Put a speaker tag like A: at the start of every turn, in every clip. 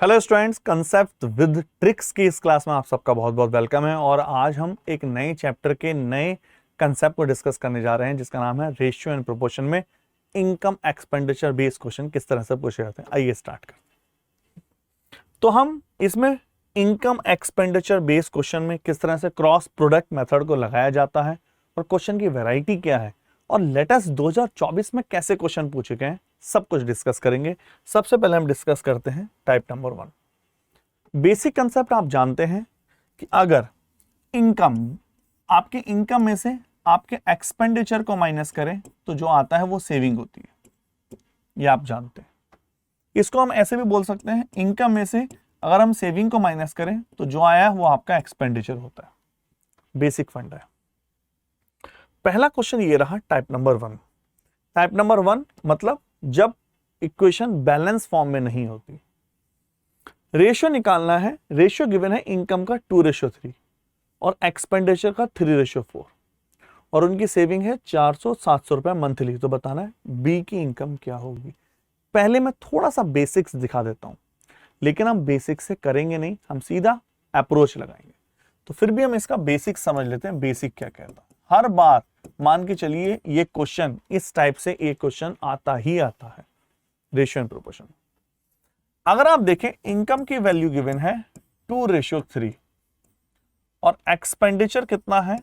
A: Hello students, concept with tricks की इस class में आप सबका बहुत बहुत वेलकम है। और आज हम एक नए चैप्टर के नए कंसेप्ट को डिस्कस करने जा रहे हैं जिसका नाम है रेशियो एंड प्रोपोर्शन में इनकम एक्सपेंडिचर बेस्ड क्वेश्चन किस तरह से पूछे जाते हैं। आइए स्टार्ट करते हैं। तो हम इसमें इनकम एक्सपेंडिचर बेस्ड क्वेश्चन में किस तरह से क्रॉस प्रोडक्ट मेथड को लगाया जाता है और क्वेश्चन की वैरायटी क्या है और लेटेस्ट 2024 में कैसे क्वेश्चन पूछे गए हैं, सब कुछ डिस्कस करेंगे। सबसे पहले हम डिस्कस करते हैं टाइप नंबर 1। बेसिक कंसेप्ट आप जानते हैं कि अगर इनकम आपके इनकम में से आपके एक्सपेंडिचर को माइनस करें तो जो आता है वो सेविंग होती है, ये आप जानते हैं। इसको हम ऐसे भी बोल सकते हैं, इनकम में से अगर हम सेविंग को माइनस करें तो जो आया वो आपका एक्सपेंडिचर होता है। बेसिक फंड है। पहला क्वेश्चन ये रहा टाइप नंबर 1। टाइप नंबर 1 मतलब जब इक्वेशन बैलेंस फॉर्म में नहीं होती। रेशियो निकालना है। रेशियो गिवन है इनकम का 2:3 और एक्सपेंडिचर का 3:4 और उनकी सेविंग है 400-700 रुपए मंथली। तो बताना है बी की इनकम क्या होगी। पहले मैं थोड़ा सा बेसिक्स दिखा देता हूं, लेकिन हम बेसिक से करेंगे नहीं, हम सीधा अप्रोच लगाएंगे। तो फिर भी हम इसका बेसिक समझ लेते हैं। बेसिक क्या कहता है, हर बार मान के चलिए ये क्वेश्चन इस टाइप से एक क्वेश्चन आता ही आता है, रेशियो एंड प्रोपोर्शन। अगर आप देखें इनकम की वैल्यू गिवन है 2:3 और एक्सपेंडिचर कितना है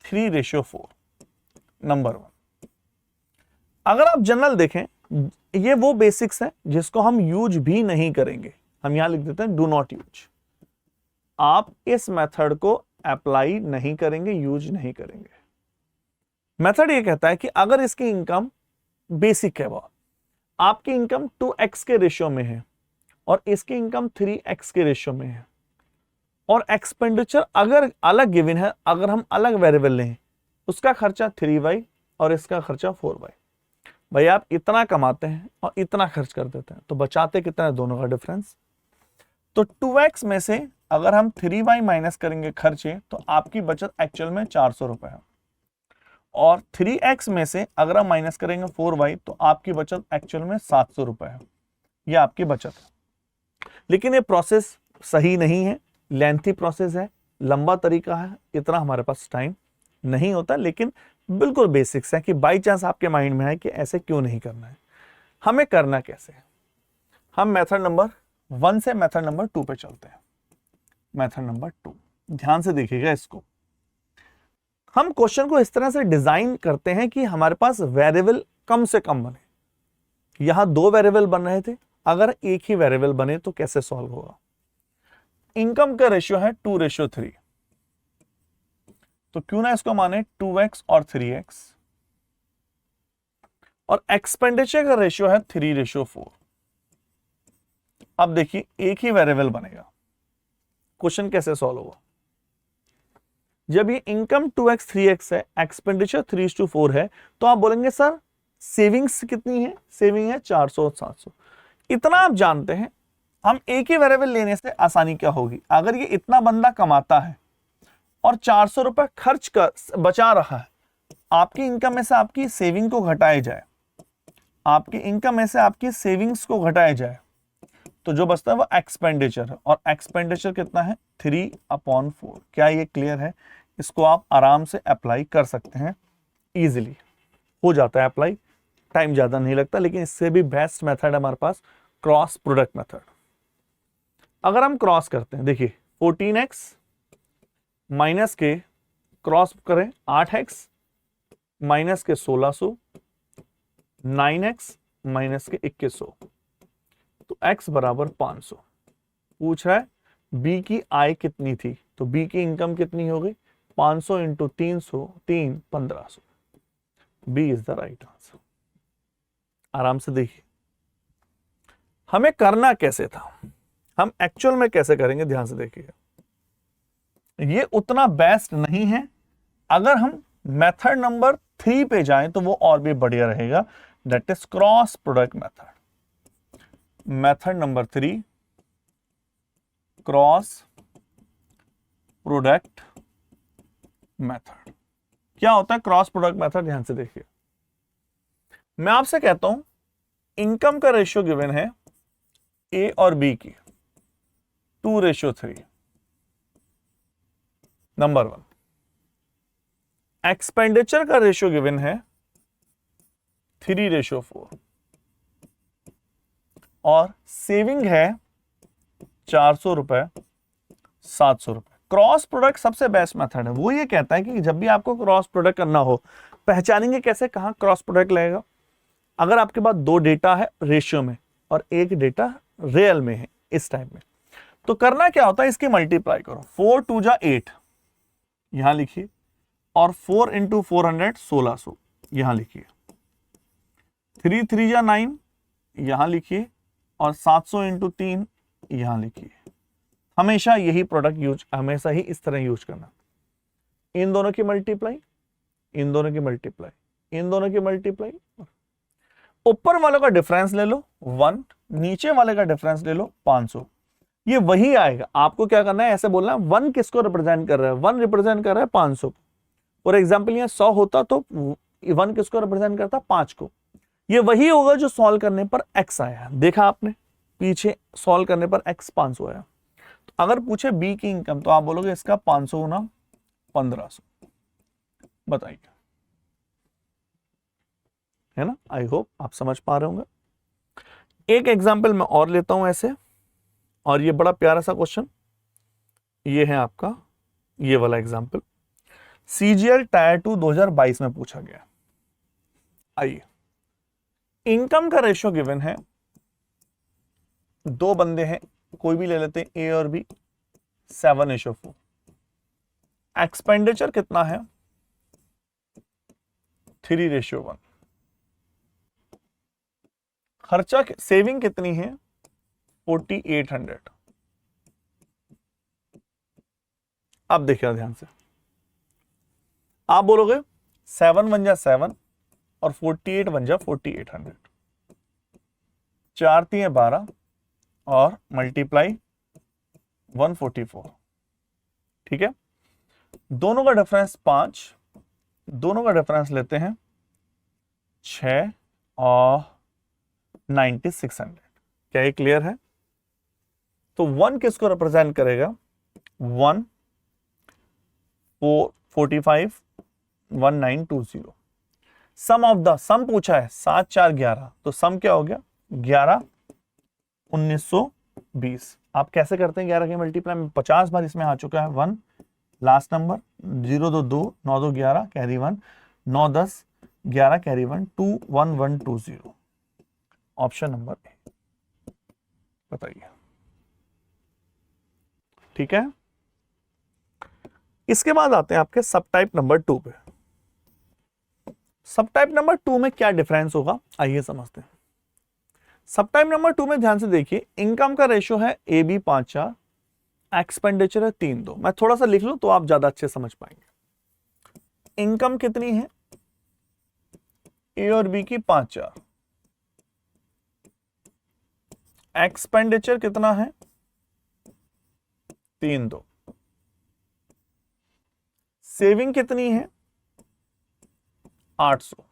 A: 3:4। नंबर 1। अगर आप जनरल देखें, ये वो बेसिक्स है जिसको हम यूज भी नहीं करेंगे। हम यहां लिख देते हैं डू नॉट यूज। आप इस मेथड को अप्लाई नहीं करेंगे, यूज नहीं करेंगे। मेथड ये कहता है कि अगर इसकी इनकम बेसिक है, वो आपकी इनकम 2x के रेशियो में है और इसकी इनकम 3x के रेशियो में है और एक्सपेंडिचर अगर अलग गिवन है, अगर हम अलग वेरिएबल लें, उसका खर्चा 3y और इसका खर्चा 4y। भाई आप इतना कमाते हैं और इतना खर्च कर देते हैं तो बचाते कितना है, दोनों का डिफरेंस। तो 2x में से अगर हम 3y माइनस करेंगे खर्चे तो आपकी बचत एक्चुअल में 400 रुपए है और 3x में से अगर हम माइनस करेंगे 4y तो आपकी बचत एक्चुअल में 700 रुपए है। ये आपकी बचत है। लेकिन ये प्रोसेस सही नहीं है, लेंथी प्रोसेस है, लंबा तरीका है, इतना हमारे पास टाइम नहीं होता। लेकिन बिल्कुल बेसिक्स है कि बाई चांस आपके माइंड में है कि ऐसे क्यों नहीं करना है, हमें करना कैसे है। हम मेथड नंबर 1 से मेथड नंबर 2 पे चलते हैं। मेथड नंबर 2, ध्यान से देखिएगा इसको। हम क्वेश्चन को इस तरह से डिजाइन करते हैं कि हमारे पास वेरिएबल कम से कम बने। यहां 2 वेरिएबल बन रहे थे, अगर एक ही वेरिएबल बने तो कैसे सॉल्व होगा। इनकम का रेशियो है 2:3 तो क्यों ना इसको माने 2x और 3x और एक्सपेंडिचर का रेशियो है 3:4। अब देखिए एक ही वेरिएबल बनेगा, क्वेश्चन कैसे सॉल्व होगा। जब ये इनकम 2x 3x है, एक्सपेंडिचर 3:4 है, तो आप बोलेंगे सर सेविंग्स कितनी है, सेविंग है 400-700। इतना आप जानते हैं। हम एक ही वेरिएबल लेने से आसानी क्या होगी, अगर ये इतना बंदा कमाता है और 400 रुपए खर्च कर बचा रहा है, आपकी इनकम में से आपकी सेविंग को घटाया जाए, आपकी इनकम में से आपकी सेविंग्स को घटाया जाए तो जो बचता है वो एक्सपेंडिचर है और एक्सपेंडिचर कितना है 3/4। क्या ये क्लियर है? इसको आप आराम से अप्लाई कर सकते हैं, इजीली हो जाता है अप्लाई, टाइम ज्यादा नहीं लगता। लेकिन इससे भी बेस्ट मेथड है हमारे पास क्रॉस प्रोडक्ट मेथड। अगर हम क्रॉस करते हैं, देखिए 14x माइनस के क्रॉस करें 8x माइनस के 1600, 9x माइनस के 2100 तो x बराबर 500। पूछ रहा है b की आय कितनी थी, तो b की इनकम कितनी हो गई 500 into 300, 1500। B is the right answer. आराम से देखिए हमें करना कैसे था, हम एक्चुअल में कैसे करेंगे, ध्यान से देखिएगा। ये उतना बेस्ट नहीं है। अगर हम मेथड नंबर 3 पे जाएं तो वो और भी बढ़िया रहेगा, that is cross product method. Method number 3 cross product method. क्या होता है क्रॉस प्रोडक्ट मेथड, ध्यान से देखिए। मैं आपसे कहता हूं इनकम का रेशियो गिवन है ए और बी की, 2:3। नंबर 1। एक्सपेंडिचर का रेशियो गिवन है 3:4 और सेविंग है 400 रुपए 700 रुपए। क्रॉस प्रोडक्ट सबसे बेस्ट मेथड है। वो ये कहता है कि जब भी आपको क्रॉस प्रोडक्ट करना हो, पहचानेंगे कैसे कहां क्रॉस प्रोडक्ट लगेगा। अगर आपके पास 2 डेटा है रेशियो में और 1 डेटा रियल में है इस टाइप में, तो करना क्या होता है, इसकी मल्टीप्लाई करो। 4 2 जा 8 यहां लिखिए और 4 इंटू 400 1600 यहां लिखिए। 3 3 जा 9 यहां लिखिए और 700 इंटू 3 यहां लिखिए। हमेशा यही प्रोडक्ट हमेशा ही इस तरह यूज करना। इन दोनों की मल्टीप्लाई, इन दोनों की मल्टीप्लाई, इन दोनों की मल्टीप्लाई। ऊपर वालों का डिफरेंस ले लो 1, नीचे वाले का डिफरेंस ले लो 500। ये वही आएगा। आपको क्या करना है, ऐसे बोलना है 1 किसको रिप्रेजेंट कर रहा है, 1 रिप्रेजेंट कर रहा है 500। फॉर एग्जाम्पल यहाँ 100 होता तो 1 किसको रिप्रेजेंट करता, 5 को। ये वही होगा जो सॉल्व करने पर x आया। देखा आपने, पीछे सॉल्व करने पर x 500 आया। तो अगर पूछे b की इनकम तो आप बोलोगे इसका 500 गुना 1500। बताइए, है ना। आई होप आप समझ पा रहे होंगे। एक एग्जाम्पल मैं और लेता हूं ऐसे, और ये बड़ा प्यारा सा क्वेश्चन ये है आपका, ये वाला एग्जाम्पल CGL टायर 2 2022 में पूछा गया। आइए, इनकम का रेशियो गिवन है, 2 बंदे हैं, कोई भी ले लेते हैं A और B, 7:4। एक्सपेंडिचर कितना है, 3:1। खर्चा सेविंग कितनी है, 4800। अब देखिए ध्यान से, आप बोलोगे 7 1 जा 7 और 48 1 जा 4800, 4 3 12 और मल्टीप्लाई 144। ठीक है, दोनों का डिफरेंस 5, दोनों का डिफरेंस लेते हैं 6 और 9600। क्या ये क्लियर है। तो 1 किसको रिप्रेजेंट करेगा, 1 4 45 1920। सम ऑफ द, सम पूछा है 7 4 11, तो सम क्या हो गया 11 1920। आप कैसे करते हैं 11 के मल्टीप्लाई में, 50 बार इसमें आ चुका है 1, last number 0 2 2 9 2 11 carry 1, 9 10 11 carry 1, 2 1 1 2 0। Option number A. बताइए, ठीक है। इसके बाद आते हैं आपके सब टाइप नंबर 2 पे। सब टाइप नंबर 2 में क्या डिफरेंस होगा, आइए समझते हैं। सब टाइप नंबर 2 में ध्यान से देखिए, इनकम का रेशियो है AB 5 4, एक्सपेंडिचर है 3 2। मैं थोड़ा सा लिख लूं तो आप ज्यादा अच्छे समझ पाएंगे। इनकम कितनी है, A और B की 5 4, एक्सपेंडिचर कितना है 3 2, सेविंग कितनी है 800,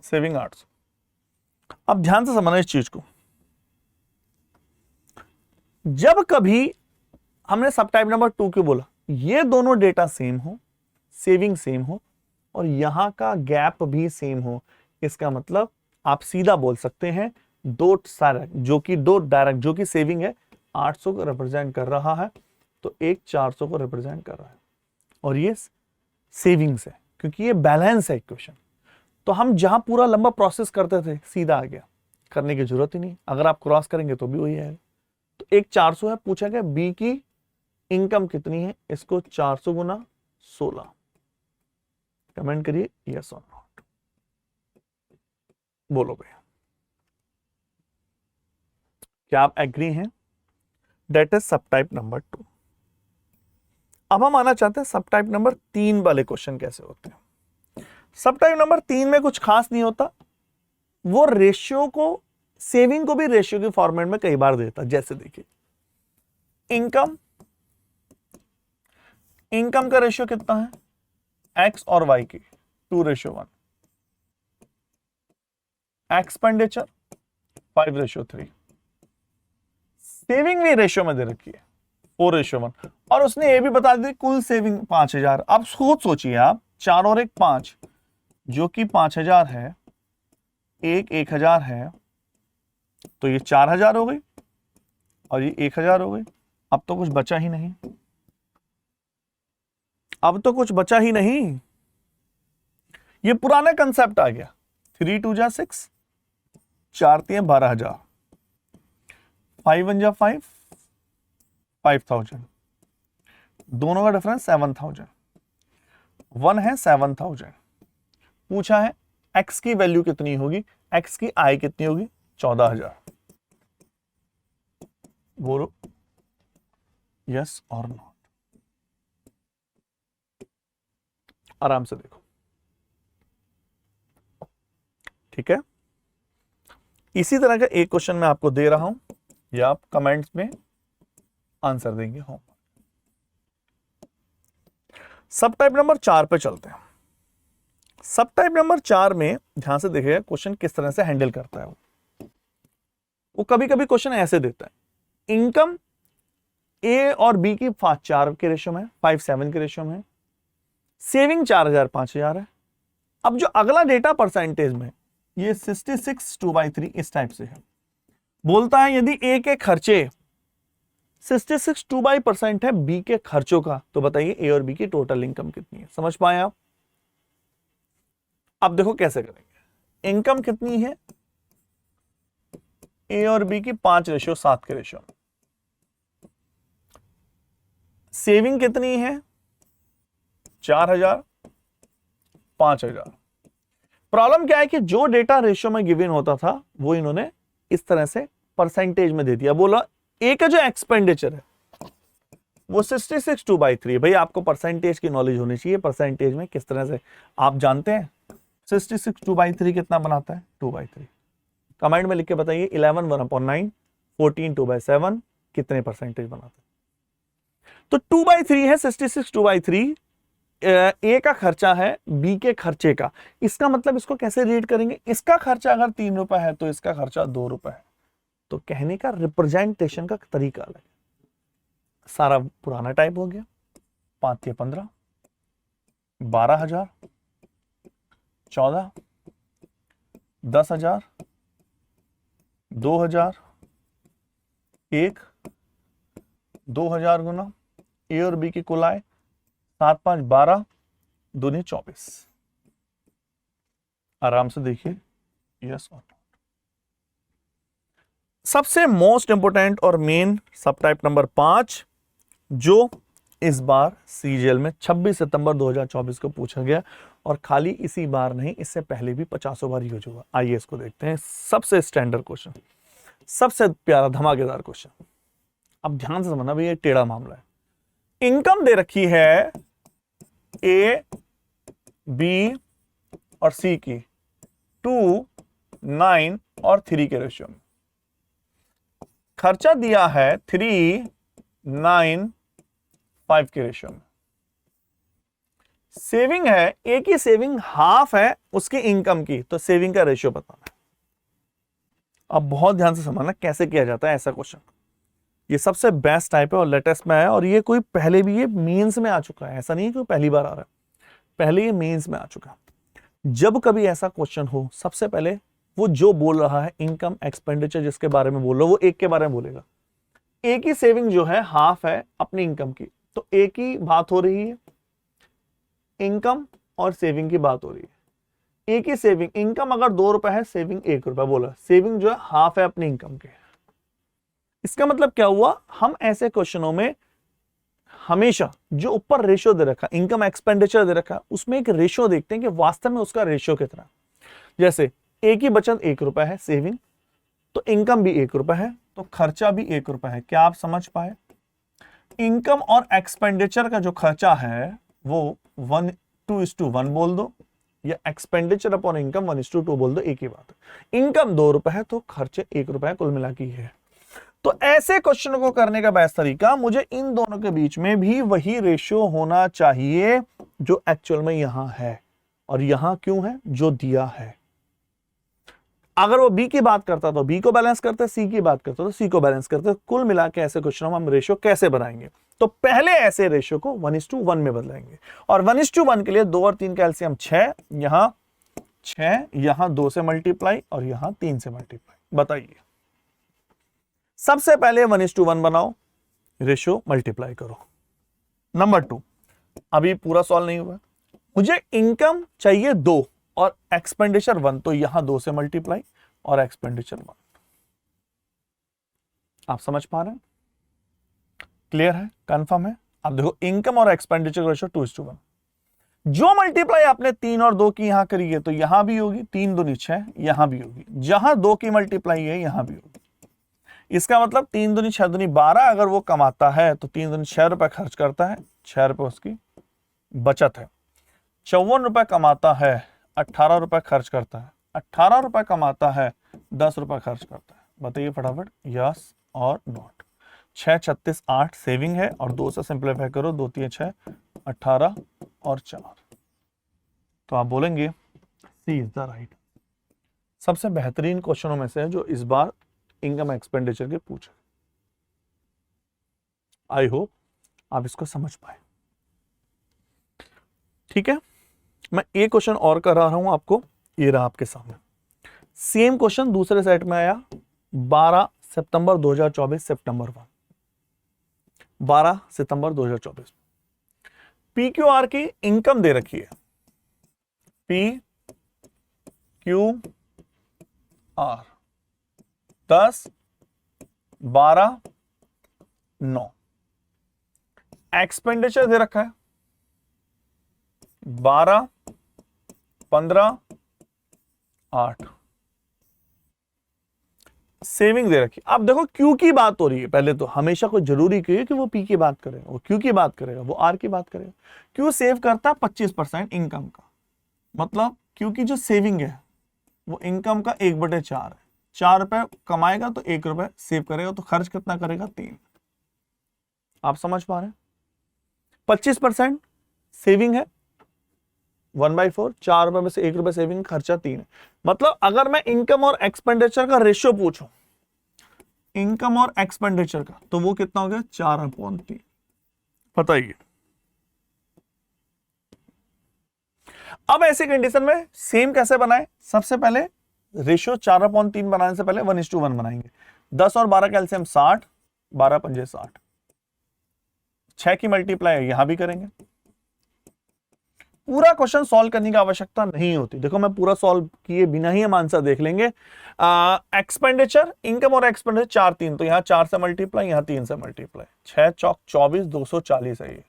A: सेविंग 800। अब ध्यान से समझना इस चीज को, जब कभी हमने सब टाइप नंबर 2 क्यों बोला, ये दोनों डेटा सेम हो, सेविंग सेम हो और यहां का गैप भी सेम हो, इसका मतलब आप सीधा बोल सकते हैं दो डायरेक्ट जो कि सेविंग है 800 को रिप्रेजेंट कर रहा है, तो एक 400 को रिप्रेजेंट कर रहा है और ये सेविंग्स है, क्योंकि ये बैलेंस है इक्वेशन। तो हम जहां पूरा लंबा प्रोसेस करते थे सीधा आ गया, करने की जरूरत ही नहीं। अगर आप क्रॉस करेंगे तो भी वही आएगा। तो एक 400 है, पूछा गया बी की इनकम कितनी है, इसको 400 गुना 16। कमेंट करिए यस और नॉट, बोलो भैया क्या आप एग्री हैं। दैट इज सब टाइप नंबर 2। अब हम आना चाहते हैं सब टाइप नंबर 3 वाले क्वेश्चन कैसे होते हैं। सब टाइप नंबर 3 में कुछ खास नहीं होता, वो रेशियो को, सेविंग को भी रेशियो के फॉर्मेट में कई बार देता। जैसे देखिए इनकम का रेशियो कितना है, एक्स और वाई की 2:1, एक्सपेंडिचर 5:3, सेविंग भी रेशियो में दे रखी है 4:1, और उसने ये भी बता दी कुल सेविंग 5,000। अब सोचिए आप, 4 और 1 5, जो कि 5,000 है, एक 1,000 है, तो ये 4,000 हो गई और ये 1,000 हो गई। अब तो कुछ बचा ही नहीं, अब तो कुछ बचा ही नहीं। ये पुराना कंसेप्ट आ गया। 3 2 जा 6, 4 3 12,000, 5 1 जा 5, 5,000, दोनों का डिफरेंस 7,000, 1 है 7,000। पूछा है x की वैल्यू कितनी होगी, x की i कितनी होगी, 14,000। बोलो यस और नॉट। आराम से देखो, ठीक है। इसी तरह का एक क्वेश्चन मैं आपको दे रहा हूं, या आप कमेंट्स में आंसर देंगे। होम सब टाइप नंबर 4 पे चलते हैं। सब टाइप नंबर 4 में ध्यान से देखिएगा क्वेश्चन किस तरह से हैंडल करता है। वो कभी कभी क्वेश्चन ऐसे देता है, इनकम ए और बी की 4 के रेशियो में, 5:7 के रेशियो में, सेविंग 4,000 5,000 है। अब जो अगला डेटा परसेंटेज में, ये 66 2/3 इस टाइप से है। बोलता है यदि ए के खर्चे 66 2/% है बी के खर्चों का, तो बताइए ए और बी की टोटल इनकम कितनी है। समझ पाए आप? अब देखो कैसे करेंगे। इनकम कितनी है ए और बी की, 5:7 के रेशियो। सेविंग कितनी है 4,000 5,000। प्रॉब्लम क्या है कि जो डेटा रेशियो में गिवन होता था वो इन्होंने इस तरह से परसेंटेज में दे दिया। बोला ए का जो एक्सपेंडिचर है वो 66 2/3 है। भाई आपको परसेंटेज की नॉलेज होनी चाहिए, परसेंटेज में किस तरह से आप जानते हैं 66 2/3 कितना बनाता है, 2/3। कमेंट में लिख के बताइए 11 1/9, 14 2/7 कितने परसेंटेज बनाता है। तो 2/3 है, 66 2/3 ए का खर्चा है बी के खर्चे का। इसका मतलब इसको कैसे रीड करेंगे, इसका खर्चा अगर 3 रुपए है तो इसका खर्चा 2 रुपए है। तो कहने का रिप्रेजेंटेशन का तरीका अलग है। सारा पुराना टाइप हो गया। 5 या 15, 12,000, 14, 10,000, 2,000, 1, 2,000 गुना ए और बी की कुल आय 7 5 12, 2 24। आराम से देखिए यस और नॉट। सबसे मोस्ट इंपोर्टेंट और मेन सब टाइप नंबर 5 जो इस बार सीजीएल में 26 सितंबर 2024 को पूछा गया, और खाली इसी बार नहीं, इससे पहले भी 50 बार यूज हुआ। आइए इसको देखते हैं। सबसे स्टैंडर्ड क्वेश्चन, सबसे प्यारा धमाकेदार क्वेश्चन। अब ध्यान से समझना भाई, ये टेढ़ा मामला है। इनकम दे रखी है ए बी और सी की 2 9 और 3 के रेशियो में। खर्चा दिया है 3 9 5 के रेशियो में। सेविंग है, ए की सेविंग हाफ है उसकी इनकम की, तो सेविंग का रेशियो बताना है। अब बहुत ध्यान से समझना कैसे किया जाता है ऐसा क्वेश्चन। ये सबसे बेस्ट टाइप है और लेटेस्ट में है, और ये कोई पहले भी ये मेंस में आ चुका है, ऐसा नहीं है कि पहली बार आ रहा है, पहले ये मेंस में आ चुका है। जब कभी ऐसा क्वेश्चन हो, सबसे पहले वो जो बोल रहा है इनकम एक्सपेंडिचर जिसके बारे में बोल रहा है वो एक के बारे में बोलेगा। ए की सेविंग जो है हाफ है अपनी इनकम की, तो ए की बात हो रही है, इनकम और सेविंग की बात हो रही है। ए की सेविंग, इनकम अगर 2 रुपए है, सेविंग 1 रुपया, बोला सेविंग जो है हाफ है अपनी इनकम के। इसका मतलब क्या हुआ, हम ऐसे क्वेश्चनों में हमेशा जो ऊपर रेशियो दे रखा, इनकम एक्सपेंडिचर दे रखा, उसमें एक रेशियो देखते हैं कि वास्तव में उसका रेशियो कितना। जैसे ए की बचत 1 रुपया है सेविंग, तो इनकम भी 1 रुपया है, तो खर्चा भी 1 रुपया है। क्या आप समझ पाए? इनकम और एक्सपेंडिचर का जो खर्चा है वो 1:1 बोल दो, या एक्सपेंडिचर अपॉन इनकम 1:2 बोल दो, एक ही बात है। इनकम 2 रुपए है तो खर्चे 1 रुपया कुल मिला के है। तो ऐसे क्वेश्चन को करने का बेस्ट तरीका, मुझे इन दोनों के बीच में भी वही रेशियो होना चाहिए जो एक्चुअल में यहां है, और यहां क्यों है, जो दिया है। अगर वो बी की बात करता तो बी को बैलेंस करते, सी की बात करता तो सी को बैलेंस करते। कुल मिला के ऐसे क्वेश्चन में हम रेशियो कैसे बनाएंगे? तो पहले ऐसे रेशियो को 1:1 में बदलेंगे, और 1:1 के लिए 2 और 3 का एलसीएम 6, यहां 6, यहां 2 से मल्टीप्लाई और यहां 3 से मल्टीप्लाई। बताइए, सबसे पहले 1:1 बनाओ, रेशियो मल्टीप्लाई करो। नंबर 2, अभी पूरा सॉल्व नहीं हुआ, मुझे इनकम चाहिए 2 और एक्सपेंडिचर 1, तो यहां 2 से मल्टीप्लाई और एक्सपेंडिचर 1। आप समझ पा रहे हैं? क्लियर है? कंफर्म है? अब देखो, इनकम और एक्सपेंडिचर रेशियो 2:1। जो मल्टीप्लाई आपने 3 और 2 की यहां करी है, तो यहां भी होगी, 3 दूनी 6, यहां भी होगी। जहां 2 की मल्टीप्लाई है, यहां भी होगी। इसका मतलब 3 दूनी 6 दूनी 12 अगर वो कमाता है तो 3 दूनी 6 रुपए खर्च करता है, 6 रुपए उसकी बचत है। 54 रुपए कमाता है, 18 रुपए खर्च करता है। 18 रुपए कमाता है, 10 रुपए खर्च करता है। बताइए फटाफट, यस और नॉट। 6, 36, 8 सेविंग है, और 2 से सिंप्लीफाई करो, 2 3 6, 18 और 4। तो आप बोलेंगे सी इज द राइट। सबसे बेहतरीन क्वेश्चनों में से है जो इस बार इनकम एक्सपेंडिचर के पूछे। आई होप आप इसको समझ पाए। ठीक है, मैं एक क्वेश्चन और कर रहा हूं आपको, ये रहा आपके सामने। सेम क्वेश्चन दूसरे सेट में आया 12 सितंबर 2024, सितंबर 1, 12 सितंबर 2024। पी क्यू आर की इनकम दे रखी है, पी क्यू आर 10, 12, 9। एक्सपेंडिचर दे रखा है 12, 15, 8। सेविंग दे रखी। अब देखो, क्यू की बात हो रही है। पहले तो हमेशा कोई जरूरी क्यों है कि वो पी की बात करेगा, वो क्यू की बात करेगा, वो आर की बात करेगा। क्यू सेव करता है 25% इनकम का, मतलब क्यू की जो सेविंग है वो इनकम का 1/4 है। 4 रुपए कमाएगा तो 1 रुपए सेव करेगा, तो खर्च कितना करेगा? 3। आप समझ पा रहे हैं? 25% सेविंग है, 1/4, 4 रुपए में से 1 रुपए सेविंग, खर्चा 3 है। मतलब अगर मैं इनकम और एक्सपेंडिचर का रेशियो पूछूं, इनकम और एक्सपेंडिचर का, तो वो कितना हो गया? 4/3। बताइए, अब ऐसी कंडीशन में सेम कैसे बनाए? सबसे पहले रेशियो 4/3 बनाने से पहले 1:1 बनाएंगे। 10 और 12 का एलसीएम 60, 12 पंजे 60। 6 की मल्टीप्लाई यहां भी करेंगे। पूरा क्वेश्चन सॉल्व करने की आवश्यकता नहीं होती। देखो, मैं पूरा सॉल्व किए बिना ही हम आंसर देख लेंगे। एक्सपेंडिचर, इनकम और एक्सपेंडिचर 4 3, तो यहां 4 से मल्टीप्लाई, यहां 3 से मल्टीप्लाई। 6 चौक 24, 240 है ये।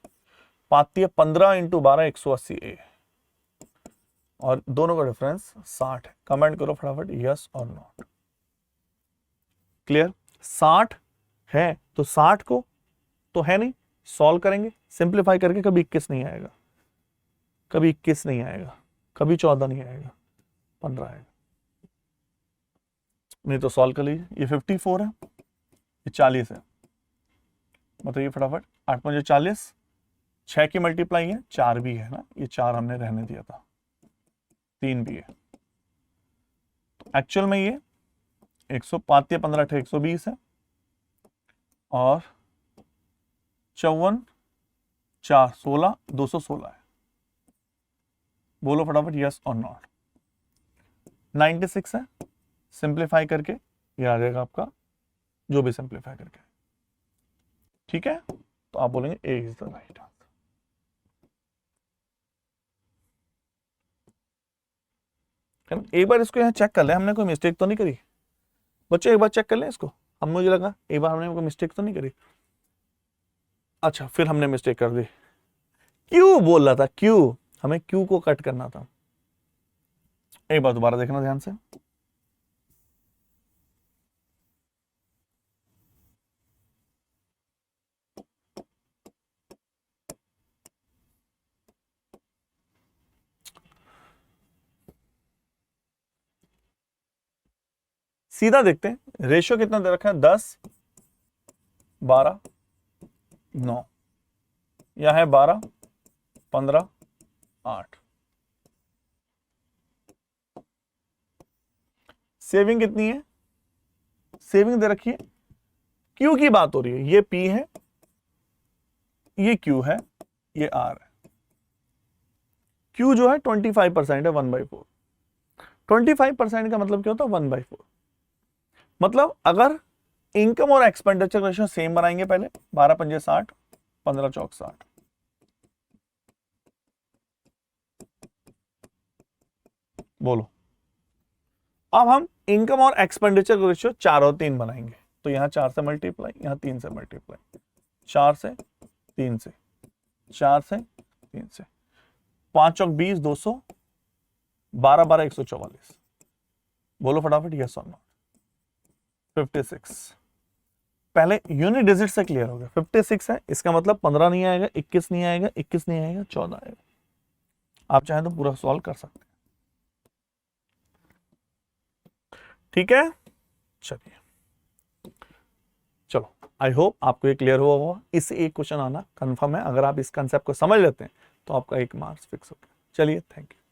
A: पाती है 15 × 12, 180 है, और दोनों का डिफरेंस 60 है। कमेंट करो फटाफट, यस और नॉट। क्लियर? 60 है तो 60 को तो है नहीं, सॉल्व करेंगे सिंप्लीफाई करके। कभी 21 नहीं आएगा, कभी 21 नहीं आएगा, कभी 14 नहीं आएगा, 15 आएगा। नहीं तो सॉल्व कर लीजिए। ये 54 है, ये 40 है। बताइए फटाफट, 8 पंजे 40, 6 की मल्टीप्लाई है, 4 भी है ना, ये 4 हमने रहने दिया था, 3 भी है। तो एक्चुअल में ये 105 या 15 120 है, और 54 4 16, 216 है। बोलो फटाफट, यस और नॉट। 96 है, सिंप्लीफाई करके ये आ जाएगा आपका, जो भी सिंप्लीफाई करके। ठीक है, तो आप बोलेंगे ए इज द राइट आंसर। एक बार इसको यहाँ चेक कर ले, हमने कोई मिस्टेक तो नहीं करी बच्चों? एक बार चेक कर ले इसको। हम, मुझे लगा एक बार हमने कोई मिस्टेक तो नहीं करी। अच्छा, फिर हमने मिस्टेक कर दी। क्यू बोल रहा था, क्यू, हमें क्यू को कट करना था। एक बार दोबारा देखना ध्यान से। सीधा देखते हैं, रेशियो कितना दे रखा है? 10, 12, 9। यह है 12, 15, 8। सेविंग कितनी है, सेविंग दे रखी है, क्यू की बात हो रही है, ये पी है, ये क्यू है, ये आर है। क्यू जो है 25% है 1/4। 25% का मतलब क्या होता है 1/4। मतलब अगर इनकम और एक्सपेंडिचर रेशियो सेम बनाएंगे, पहले 12 पंजे 60, 15 चौक 60, बोलो। अब हम इनकम और एक्सपेंडिचर का रेशियो 4 और 3 बनाएंगे, तो यहां 4 से मल्टीप्लाई, यहां 3 से मल्टीप्लाई, 4 से 3 से, 4 से 3 से, 5 चौक 20, 200, 12 12 144। बोलो फटाफट यस और नो। 56। पहले यूनिट डिजिट से क्लियर हो गया। 56 है, इसका मतलब 15 नहीं आएगा, 21 नहीं आएगा, 21 नहीं आएगा, 14 आएगा। आप चाहें तो पूरा सॉल्व कर सकते हैं। ठीक है, चलिए चलो, आई होप आपको ये क्लियर हुआ होगा। इससे एक क्वेश्चन आना कंफर्म है। अगर आप इस कंसेप्ट को समझ लेते हैं तो आपका 1 मार्क्स फिक्स हो गया। चलिए, थैंक यू।